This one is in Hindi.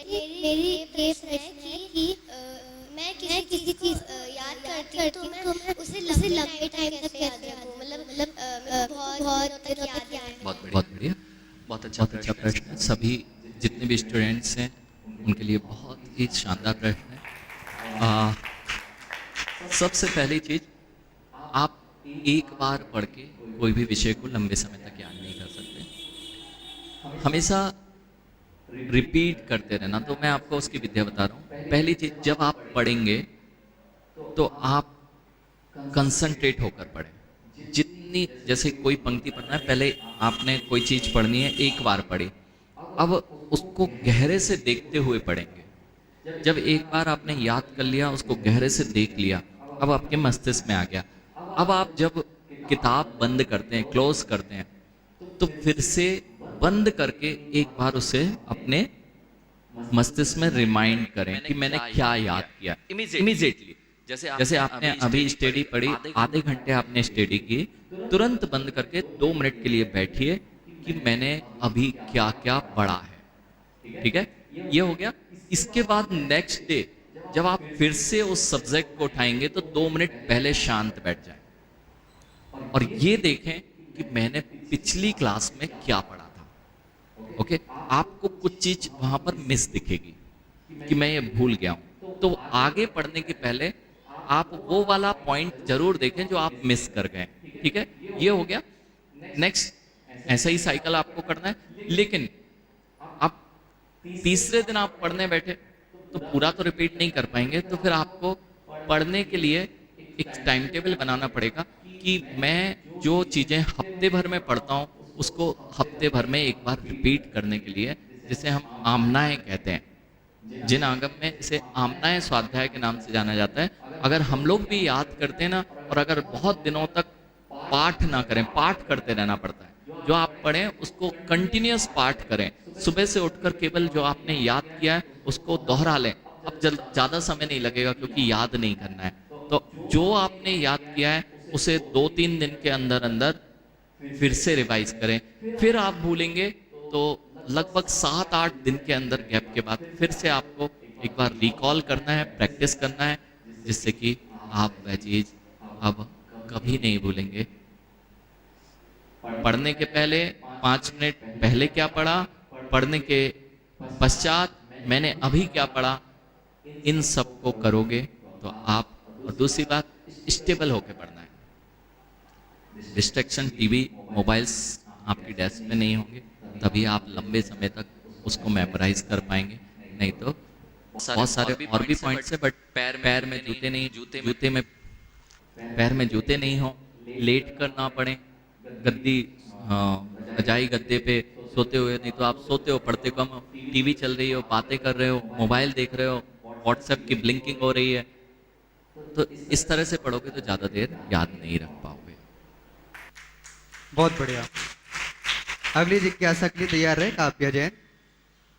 मेरी ये प्रश्न है कि मैं किसी चीज़ याद करती हूँ तो मैं उसे लंबे टाइम तक कैसे याद रखूँ, मतलब बहुत दिनों तक याद बहुत बढ़िया, बहुत अच्छा प्रश्न है। सभी जितने भी स्टूडेंट्स हैं उनके लिए बहुत ही शानदार प्रश्न है। सबसे पहली चीज, आप एक बार पढ़ के कोई भी विषय को लंबे समय तक याद नहीं कर सकते, हमेशा रिपीट करते रहना। तो मैं आपको उसकी विद्या बता रहा हूँ। पहली चीज, जब आप पढ़ेंगे तो आप कंसंट्रेट होकर पढ़ें। जितनी, जैसे कोई पंक्ति पढ़ना है, पहले आपने कोई चीज पढ़नी है, एक बार पढ़ी, अब उसको गहरे से देखते हुए पढ़ेंगे। जब एक बार आपने याद कर लिया, उसको गहरे से देख लिया, अब आपके मस्तिष्क में आ गया। अब आप जब किताब बंद करते हैं, क्लोज करते हैं, तो फिर से बंद करके एक बार उसे अपने मस्तिष्क में रिमाइंड करें कि मैंने क्या याद किया इमीजिएटली। जैसे आपने अभी स्टडी पढ़ी, आधे घंटे आपने स्टडी की, तुरंत बंद करके 2 मिनट के लिए बैठिए कि मैंने अभी क्या क्या पढ़ा है। ठीक है, ये हो गया। इसके बाद नेक्स्ट डे जब आप फिर से उस सब्जेक्ट को उठाएंगे तो 2 मिनट पहले शांत बैठ जाए और ये देखें कि मैंने पिछली क्लास में क्या पढ़ा था। ओके, आपको कुछ चीज वहां पर मिस दिखेगी कि मैं ये भूल गया हूं, तो आगे पढ़ने के पहले आप वो वाला पॉइंट जरूर देखें जो आप मिस कर गए। ठीक है, ये हो गया। नेक्स्ट, ऐसा ही साइकिल आपको करना है, लेकिन आप तीसरे दिन आप पढ़ने बैठे तो पूरा तो रिपीट नहीं कर पाएंगे, तो फिर आपको पढ़ने के लिए एक टाइम टेबल बनाना पड़ेगा कि मैं जो चीज़ें हफ्ते भर में पढ़ता हूँ उसको हफ्ते भर में एक बार रिपीट करने के लिए, जिसे हम आमनाएं कहते हैं, जिन आगम में इसे आमनाएं स्वाध्याय के नाम से जाना जाता है। अगर हम लोग भी याद करते हैं ना, और अगर बहुत दिनों तक पाठ ना करें, पाठ करते रहना पड़ता है, जो आप पढ़ें उसको कंटिन्यूअस पाठ करें। सुबह से उठकर केवल जो आपने याद किया है उसको दोहरा लें। अब ज़्यादा समय नहीं लगेगा क्योंकि याद नहीं करना है। तो जो आपने याद किया है उसे 2-3 दिन के अंदर अंदर फिर से रिवाइज करें। फिर आप भूलेंगे तो लगभग 7-8 दिन के अंदर गैप के बाद फिर से आपको एक बार रिकॉल करना है, प्रैक्टिस करना है, जिससे कि आप वह चीज़ अब कभी नहीं भूलेंगे। पढ़ने के पहले 5 मिनट पहले क्या पढ़ा, पढ़ने के पश्चात मैंने अभी क्या पढ़ा, इन सब को करोगे तो आप, और दूसरी बात, स्टेबल होकर पढ़ना है। डिस्ट्रैक्शन, टीवी, मोबाइल्स आपकी डेस्क में नहीं होंगे, तभी आप लंबे समय तक उसको मेमोराइज कर पाएंगे। नहीं तो बहुत सारे और भी पॉइंट्स है, बट पैर में जूते नहीं, जूते में पैर में जूते नहीं हो, लेट कर ना पड़े, गद्दी रजाई गद्दे पे सोते हुए, नहीं तो आप सोते हो पढ़ते कम हो, टीवी चल रही हो, बातें कर रहे हो, मोबाइल देख रहे हो, व्हाट्सएप की ब्लिंकिंग हो रही है, तो इस तरह से पढ़ोगे तो ज़्यादा देर याद नहीं रख पाओगे। बहुत बढ़िया। अगली जिज्ञासा के लिए तैयार रहे काव्या जैन।